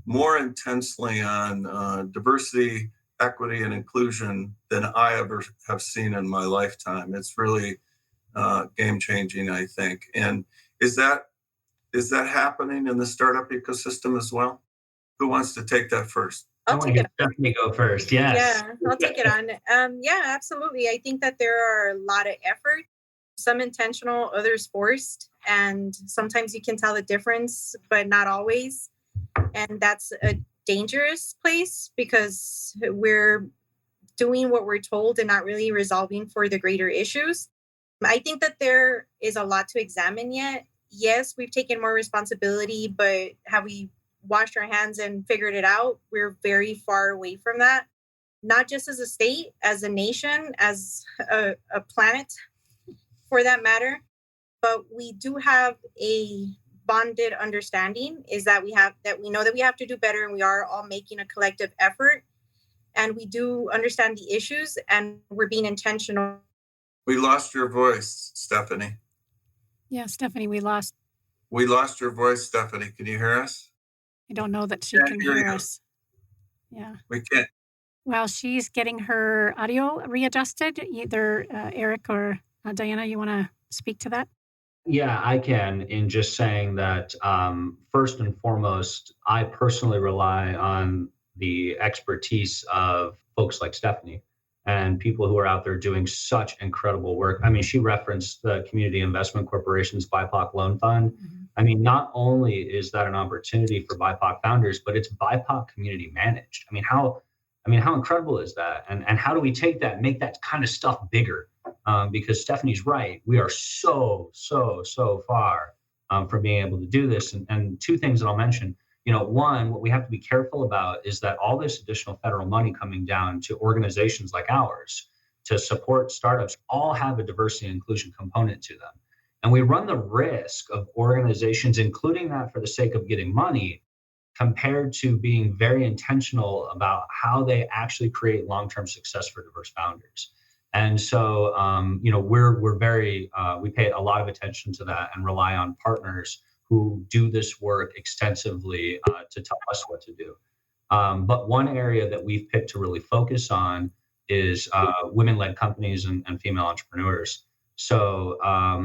more intensely on diversity, equity, and inclusion than I ever have seen in my lifetime. It's really game-changing, I think. And is that happening in the startup ecosystem as well? Who wants to take that first? I'll take it. Definitely go first. Yes. Yeah, I'll take it on. Yeah, absolutely. I think that there are a lot of effort, some intentional, others forced. And sometimes you can tell the difference, but not always. And that's a dangerous place because we're doing what we're told and not really resolving for the greater issues. I think that there is a lot to examine yet. Yes, we've taken more responsibility, but have we washed our hands and figured it out? We're very far away from that, not just as a state, as a nation, as a planet for that matter. But we do have a bonded understanding is that we know that we have to do better, and we are all making a collective effort, and we do understand the issues, and we're being intentional. We lost your voice, Stephanie. Yeah, Stephanie, we lost your voice, Stephanie. Can you hear us? I don't know that she can hear us. Yeah. We can't. Well, she's getting her audio readjusted. Either Eric or Diana, you want to speak to that? Yeah, I can, in just saying that first and foremost, I personally rely on the expertise of folks like Stephanie and people who are out there doing such incredible work. I mean, she referenced the Community Investment Corporation's BIPOC Loan Fund. Mm-hmm. I mean, not only is that an opportunity for BIPOC founders, but it's BIPOC community managed. I mean, how incredible is that? And how do we take that and make that kind of stuff bigger? Because Stephanie's right. We are so far from being able to do this. And two things that I'll mention. One, what we have to be careful about is that all this additional federal money coming down to organizations like ours to support startups all have a diversity and inclusion component to them. And we run the risk of organizations, including that for the sake of getting money, compared to being very intentional about how they actually create long-term success for diverse founders. And so, we're very, we pay a lot of attention to that and rely on partners who do this work extensively to tell us what to do. But one area that we've picked to really focus on is women-led companies and female entrepreneurs. So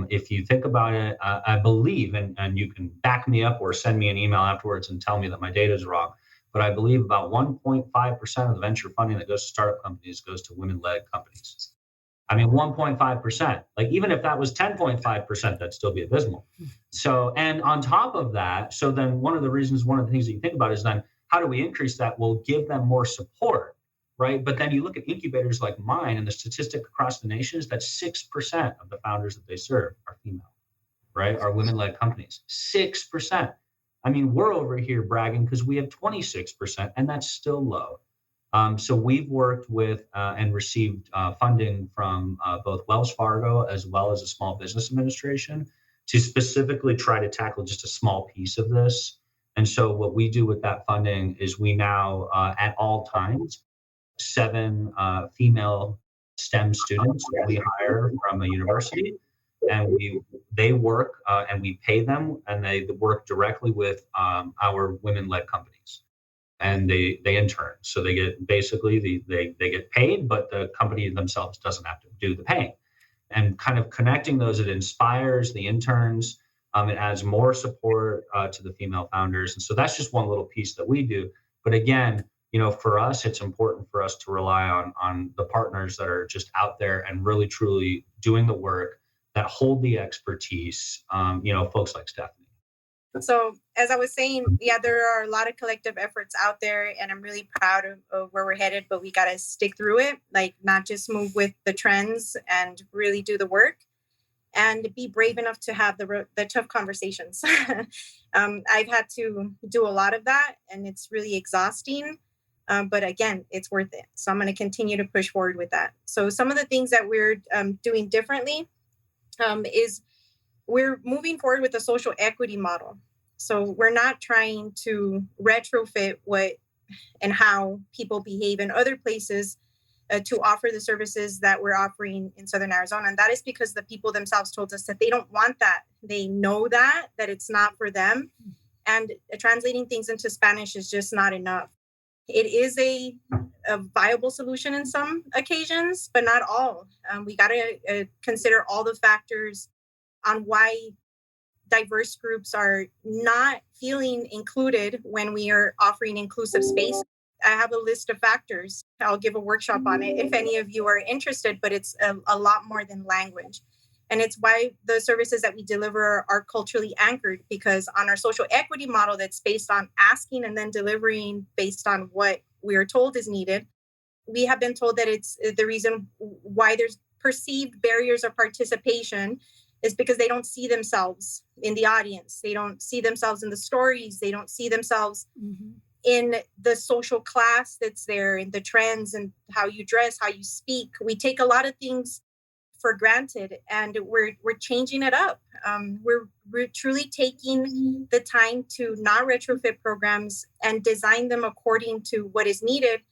if you think about it, I believe, and you can back me up or send me an email afterwards and tell me that my data is wrong, but I believe about 1.5% of the venture funding that goes to startup companies goes to women-led companies. I mean, 1.5%. Like, even if that was 10.5%, that'd still be abysmal. So, and on top of that, so then one of the things that you think about is then how do we increase that? We'll give them more support, right? But then you look at incubators like mine, and the statistic across the nation is that 6% of the founders that they serve are female, right? Are women-led companies, 6%. I mean, we're over here bragging because we have 26%, and that's still low. So we've worked with and received funding from both Wells Fargo as well as the Small Business Administration to specifically try to tackle just a small piece of this. And so what we do with that funding is we now, at all times, 7 female STEM students that we hire from a university, and they work and we pay them, and they work directly with our women-led companies. And they intern, so they get basically they get paid, but the company themselves doesn't have to do the paying. And kind of connecting those, it inspires the interns. It adds more support to the female founders, and so that's just one little piece that we do. But again, for us, it's important for us to rely on the partners that are just out there and really truly doing the work, that hold the expertise. Folks like Stephanie. So as I was saying, yeah, there are a lot of collective efforts out there, and I'm really proud of where we're headed, but we got to stick through it, like not just move with the trends and really do the work and be brave enough to have the tough conversations. I've had to do a lot of that, and it's really exhausting. But again, it's worth it. So I'm going to continue to push forward with that. So some of the things that we're doing differently is we're moving forward with a social equity model. So we're not trying to retrofit what and how people behave in other places to offer the services that we're offering in Southern Arizona. And that is because the people themselves told us that they don't want that. They know that it's not for them. And translating things into Spanish is just not enough. It is a viable solution in some occasions, but not all. We got to consider all the factors on why diverse groups are not feeling included when we are offering inclusive space. I have a list of factors. I'll give a workshop on it if any of you are interested, but it's a lot more than language. And it's why the services that we deliver are culturally anchored, because on our social equity model that's based on asking and then delivering based on what we are told is needed, we have been told that it's the reason why there's perceived barriers of participation is because they don't see themselves in the audience. They don't see themselves in the stories. They don't see themselves in the social class that's there, in the trends and how you dress, how you speak. We take a lot of things for granted, and we're changing it up. We're truly taking the time to not retrofit programs and design them according to what is needed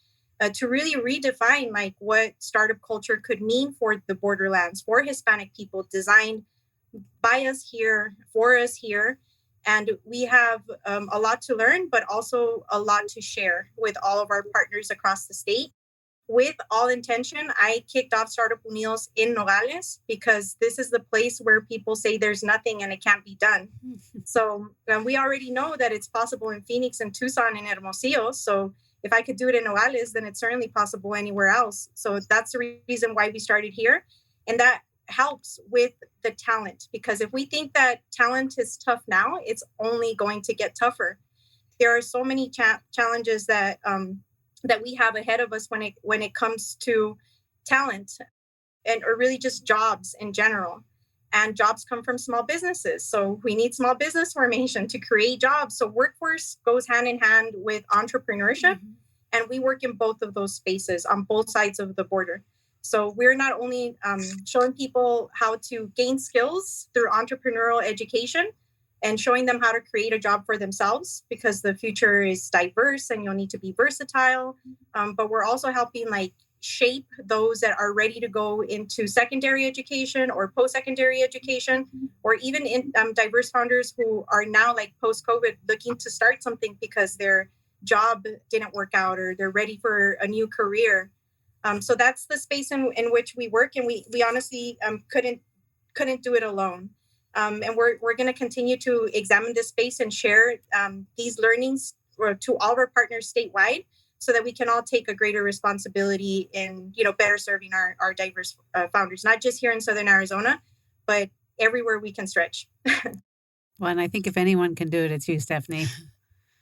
to really redefine like what startup culture could mean for the borderlands, for Hispanic people, designed by us here, for us here. And we have a lot to learn, but also a lot to share with all of our partners across the state. With all intention, I kicked off Startup Unidos in Nogales because this is the place where people say there's nothing and it can't be done. So we already know that it's possible in Phoenix and Tucson and Hermosillo. So if I could do it in Nogales, then it's certainly possible anywhere else. So that's the reason why we started here. And that helps with the talent, because if we think that talent is tough now, it's only going to get tougher. There are so many challenges that we have ahead of us when it comes to talent or really just jobs in general. And jobs come from small businesses. So we need small business formation to create jobs. So workforce goes hand in hand with entrepreneurship. And we work in both of those spaces on both sides of the border. So we're not only showing people how to gain skills through entrepreneurial education and showing them how to create a job for themselves, because the future is diverse and you'll need to be versatile. But we're also helping shape those that are ready to go into secondary education or post-secondary education, or even in diverse founders who are now post-COVID looking to start something because their job didn't work out or they're ready for a new career. So that's the space in which we work, and we honestly couldn't do it alone. And we're going to continue to examine this space and share these learnings to all of our partners statewide, so that we can all take a greater responsibility in better serving our diverse founders, not just here in Southern Arizona, but everywhere we can stretch. Well, and I think if anyone can do it, it's you, Stephanie.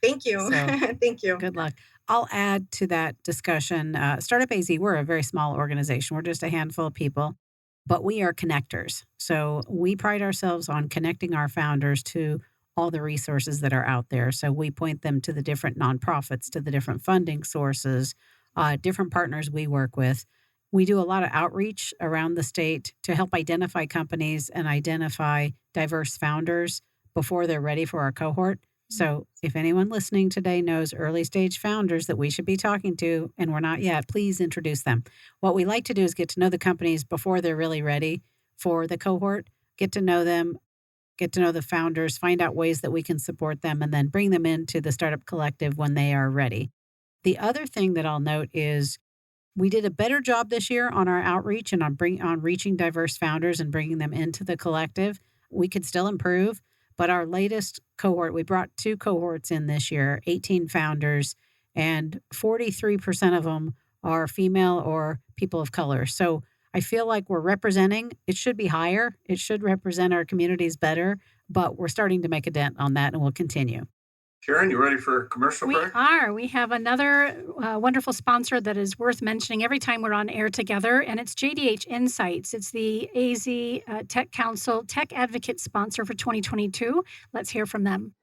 Thank you. So Thank you. good luck. I'll add to that discussion. Startup AZ, we're a very small organization. We're just a handful of people, but we are connectors. So we pride ourselves on connecting our founders to all the resources that are out there. So we point them to the different nonprofits, to the different funding sources, different partners we work with. We do a lot of outreach around the state to help identify companies and identify diverse founders before they're ready for our cohort. So if anyone listening today knows early stage founders that we should be talking to, and we're not yet, please introduce them. What we like to do is get to know the companies before they're really ready for the cohort, get to know them, get to know the founders, find out ways that we can support them, and then bring them into the startup collective when they are ready. The other thing that I'll note is we did a better job this year on our outreach and on reaching diverse founders and bringing them into the collective. We could still improve, but our latest cohort, we brought 2 cohorts in this year, 18 founders, and 43% of them are female or people of color. So I feel like we're representing. It should be higher. It should represent our communities better, but we're starting to make a dent on that, and we'll continue. Karen, you ready for a commercial We break? are. We have another wonderful sponsor that is worth mentioning every time we're on air together, and it's JDH Insights. It's the AZ Tech Council Tech Advocate sponsor for 2022. Let's hear from them.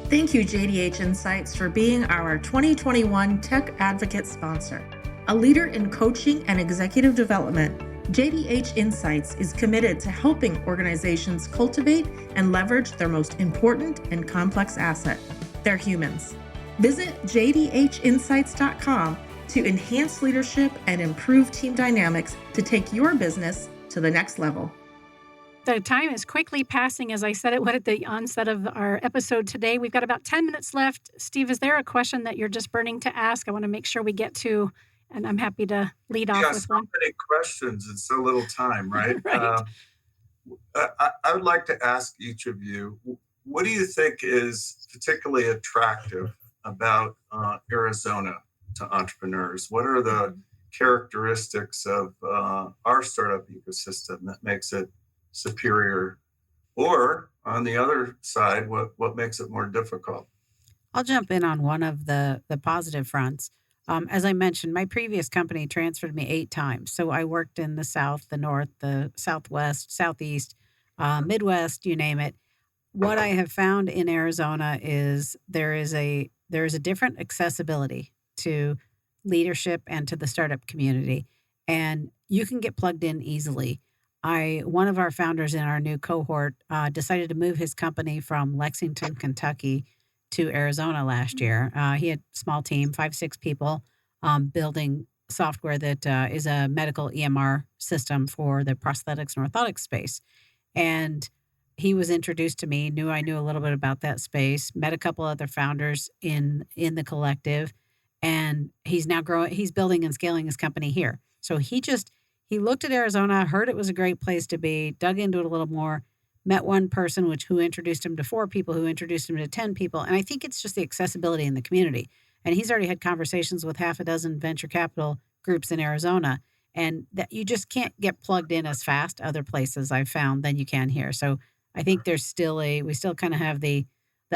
Thank you, JDH Insights, for being our 2021 Tech Advocate sponsor. A leader in coaching and executive development, JDH Insights is committed to helping organizations cultivate and leverage their most important and complex asset, their humans. Visit jdhinsights.com to enhance leadership and improve team dynamics to take your business to the next level. The time is quickly passing, as I said it would at the onset of our episode today. We've got about 10 minutes left. Steve, is there a question that you're just burning to ask? I want to make sure we get to, and I'm happy to lead off with So one. many questions in so little time, right? Right. I would like to ask each of you, what do you think is particularly attractive about Arizona to entrepreneurs? What are the characteristics of our startup ecosystem that makes it superior? Or on the other side, what makes it more difficult? I'll jump in on one of the positive fronts. As I mentioned, my previous company transferred me 8 times. So I worked in the South, the North, the Southwest, Southeast, Midwest, you name it. What I have found in Arizona is there is a different accessibility to leadership and to the startup community, and you can get plugged in easily. One of our founders in our new cohort decided to move his company from Lexington, Kentucky to Arizona last year. He had a small team, 5-6 people, building software that is a medical EMR system for the prosthetics and orthotics space. And he was introduced to me, I knew a little bit about that space, met a couple other founders in the collective, and he's now he's building and scaling his company here. So he looked at Arizona, heard it was a great place to be, dug into it a little more, met one person who introduced him to 4 people, who introduced him to 10 people. And I think it's just the accessibility in the community. And he's already had conversations with 6 venture capital groups in Arizona, and that you just can't get plugged in as fast other places I've found than you can here. So I think we still kind of have the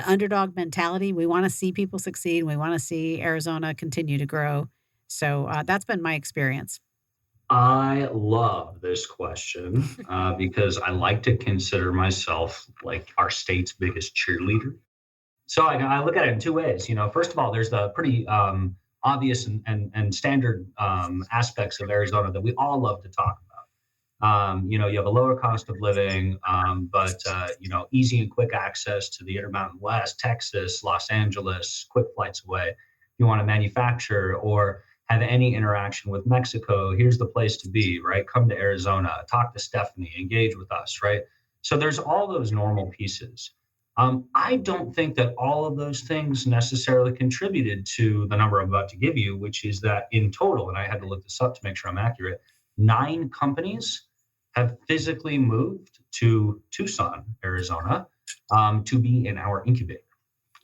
underdog mentality. We want to see people succeed. We want to see Arizona continue to grow. So that's been my experience. I love this question because I like to consider myself like our state's biggest cheerleader. So I look at it in 2 ways. First of all, there's the pretty obvious and standard aspects of Arizona that we all love to talk about. You have a lower cost of living, but easy and quick access to the Intermountain West, Texas, Los Angeles, quick flights away. If you want to manufacture or have any interaction with Mexico, here's the place to be, right? Come to Arizona, talk to Stephanie, engage with us, right? So there's all those normal pieces. I don't think that all of those things necessarily contributed to the number I'm about to give you, which is that in total, and I had to look this up to make sure I'm accurate, 9 companies have physically moved to Tucson, Arizona, to be in our incubator.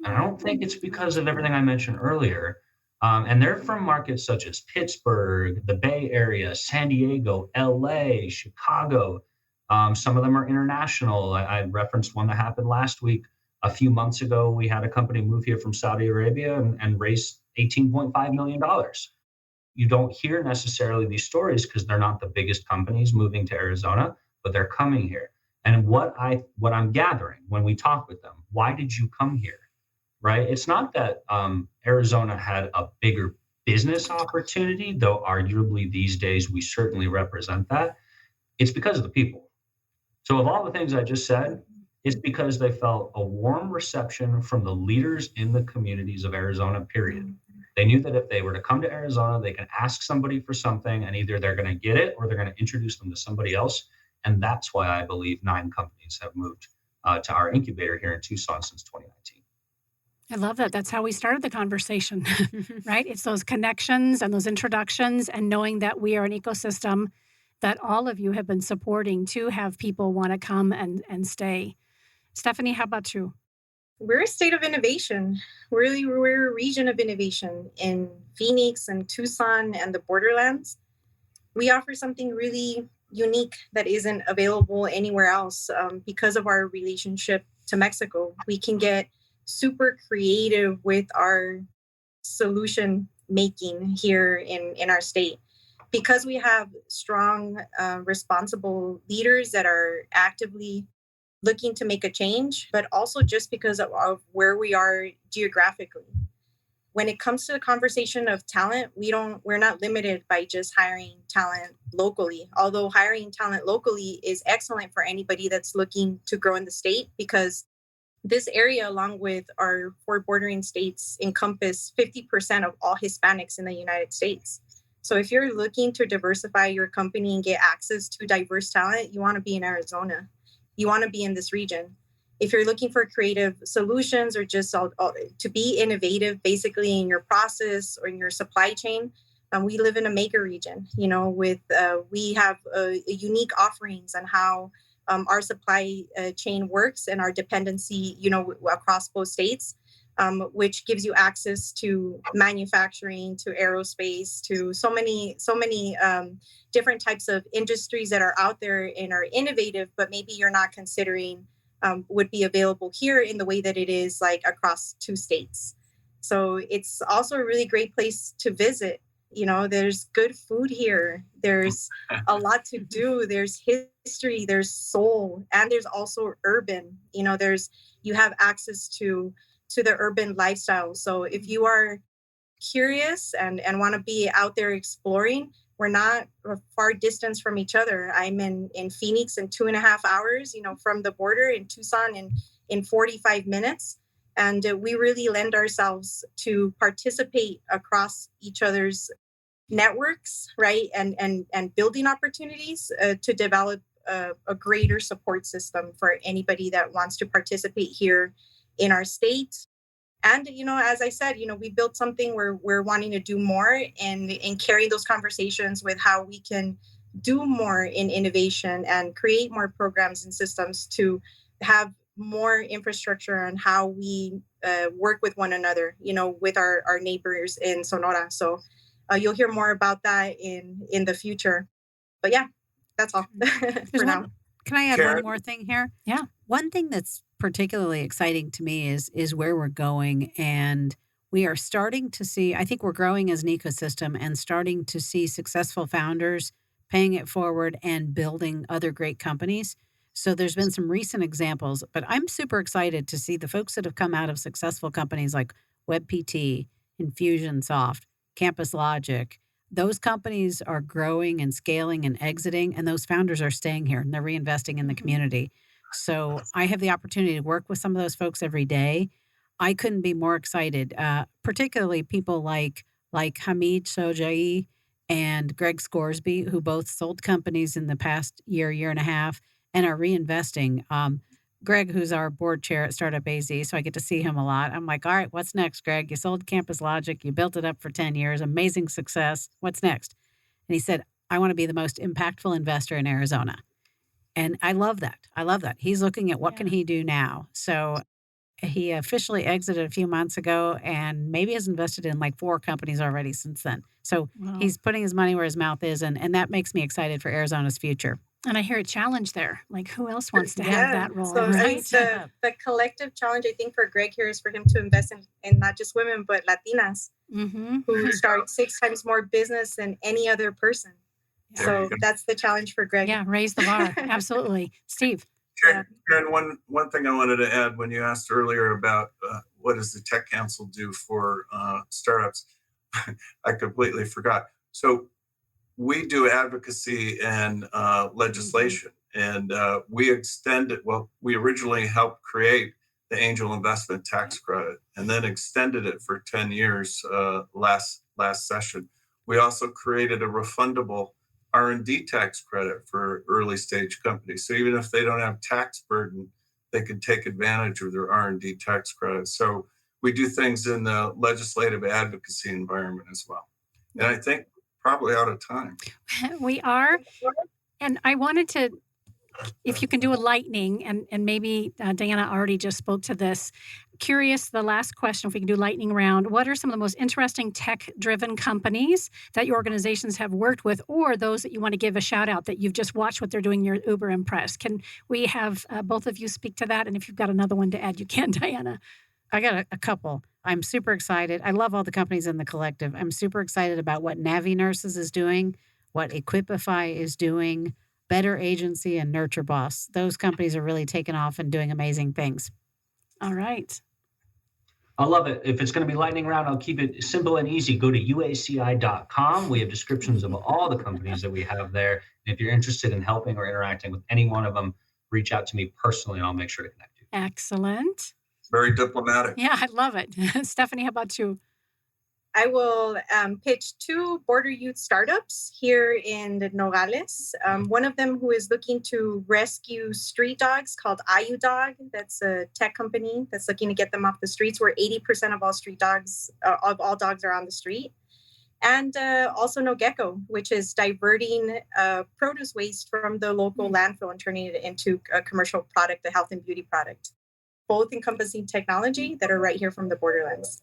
And I don't think it's because of everything I mentioned earlier. And they're from markets such as Pittsburgh, the Bay Area, San Diego, LA, Chicago. Some of them are international. I referenced one that happened last week A few months ago, we had a company move here from Saudi Arabia and raise $18.5 million. You don't hear necessarily these stories because they're not the biggest companies moving to Arizona, but they're coming here. And what I'm gathering when we talk with them, why did you come here? Right? It's not that Arizona had a bigger business opportunity, though arguably these days we certainly represent that. It's because of the people. So of all the things I just said, it's because they felt a warm reception from the leaders in the communities of Arizona, period. They knew that if they were to come to Arizona, they can ask somebody for something and either they're going to get it or they're going to introduce them to somebody else. And that's why I believe 9 companies have moved to our incubator here in Tucson since 2019. I love that. That's how we started the conversation, right? It's those connections and those introductions and knowing that we are an ecosystem that all of you have been supporting to have people want to come and stay. Stephanie, how about you? We're a state of innovation. We're a region of innovation in Phoenix and Tucson and the borderlands. We offer something really unique that isn't available anywhere else because of our relationship to Mexico. We can get super creative with our solution making here in our state. Because we have strong, responsible leaders that are actively looking to make a change, but also just because of where we are geographically. When it comes to the conversation of talent, we're not limited by just hiring talent locally, although hiring talent locally is excellent for anybody that's looking to grow in the state, because this area, along with our 4 bordering states, encompass 50% of all Hispanics in the United States. So if you're looking to diversify your company and get access to diverse talent, you want to be in Arizona. You want to be in this region. If you're looking for creative solutions or just to be innovative, basically in your process or in your supply chain, we live in a maker region. We have unique offerings on how our supply chain works and our dependency, across both states. Which gives you access to manufacturing, to aerospace, to so many different types of industries that are out there and are innovative, but maybe you're not considering would be available here in the way that it is like across 2 states. So it's also a really great place to visit. There's good food here. There's a lot to do. There's history, there's soul, and there's also urban. You have access to the urban lifestyle. So if you are curious and want to be out there exploring, we're not a far distance from each other. I'm in Phoenix in 2.5 hours, from the border, in Tucson in 45 minutes. And we really lend ourselves to participate across each other's networks, right? And building opportunities to develop a greater support system for anybody that wants to participate here in our state. And, as I said, we built something where we're wanting to do more and carry those conversations with how we can do more in innovation and create more programs and systems to have more infrastructure on how we work with one another, with our neighbors in Sonora. So you'll hear more about that in the future. But yeah, that's all for now. Can I add Karen? one more thing here? Yeah. One thing that's particularly exciting to me is where we're going. And we are starting to see, I think we're growing as an ecosystem and starting to see successful founders paying it forward and building other great companies. So there's been some recent examples, but I'm super excited to see the folks that have come out of successful companies like WebPT, Infusionsoft, Campus Logic. Those companies are growing and scaling and exiting, and those founders are staying here and they're reinvesting in the community. So I have the opportunity to work with some of those folks every day. I couldn't be more excited, particularly people like Hamid Shojai and Greg Scoresby, who both sold companies in the past year and a half, and are reinvesting. Greg, who's our board chair at Startup AZ, so I get to see him a lot. I'm like, all right, what's next, Greg? You sold Campus Logic. You built it up for 10 years. Amazing success. What's next? And he said, I want to be the most impactful investor in Arizona. And I love that. He's looking at what can he do now. So he officially exited a few months ago and maybe has invested in like 4 companies already since then. So Wow. he's putting his money where his mouth is, and that makes me excited for Arizona's future. And I hear a challenge there. Like, who else wants to have that role, So right? it's the collective challenge, I think, for Greg here is for him to invest in not just women, but Latinas who start 6 times more business than any other person. So that's the challenge for Greg. Yeah, raise the bar. Absolutely. Steve. Karen, one thing I wanted to add when you asked earlier about what does the Tech Council do for startups, I completely forgot. So we do advocacy and legislation, and we extended. Well, we originally helped create the Angel Investment Tax Credit, and then extended it for 10 years last session. We also created a refundable R&D tax credit for early stage companies. So even if they don't have tax burden, they can take advantage of their R&D tax credit. So we do things in the legislative advocacy environment as well. And I think probably out of time. We are. And I wanted to, if you can do a lightning, and maybe Diana already just spoke to this. Curious, the last question, if we can do lightning round, what are some of the most interesting tech-driven companies that your organizations have worked with, or those that you want to give a shout out that you've just watched what they're doing, you're uber impressed? Can we have both of you speak to that? And if you've got another one to add, you can, Diana. I got a couple. I'm super excited. I love all the companies in the collective. I'm super excited about what Navi Nurses is doing, what Equipify is doing, Better Agency, and Nurture Boss. Those companies are really taking off and doing amazing things. All right. I love it. If it's going to be lightning round, I'll keep it simple and easy. Go to uaci.com. We have descriptions of all the companies that we have there. And if you're interested in helping or interacting with any one of them, reach out to me personally and I'll make sure to connect you. Excellent. Very diplomatic. Yeah, I love it. Stephanie, how about you? I will pitch 2 border youth startups here in Nogales. One of them who is looking to rescue street dogs called IU Dog. That's a tech company that's looking to get them off the streets, where 80% of all street dogs, of all dogs, are on the street. And also No Gecko, which is diverting produce waste from the local landfill and turning it into a commercial product, a health and beauty product. Both encompassing technology that are right here from the borderlands.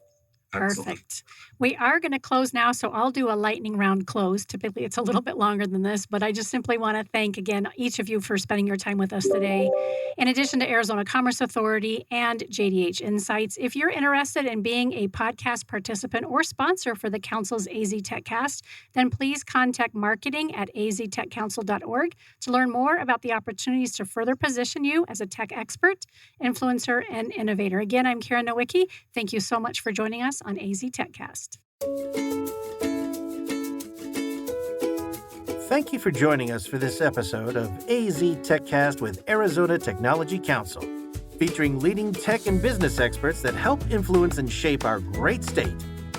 Excellent. Perfect. We are going to close now, so I'll do a lightning round close. Typically, it's a little bit longer than this, but I just simply want to thank again each of you for spending your time with us today. In addition to Arizona Commerce Authority and JDH Insights, if you're interested in being a podcast participant or sponsor for the Council's AZ TechCast, then please contact marketing at aztechcouncil.org to learn more about the opportunities to further position you as a tech expert, influencer, and innovator. Again, I'm Karen Nowicki. Thank you so much for joining us on AZ TechCast. Thank you for joining us for this episode of AZ TechCast with Arizona Technology Council, featuring leading tech and business experts that help influence and shape our great state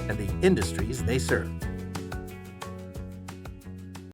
and the industries they serve.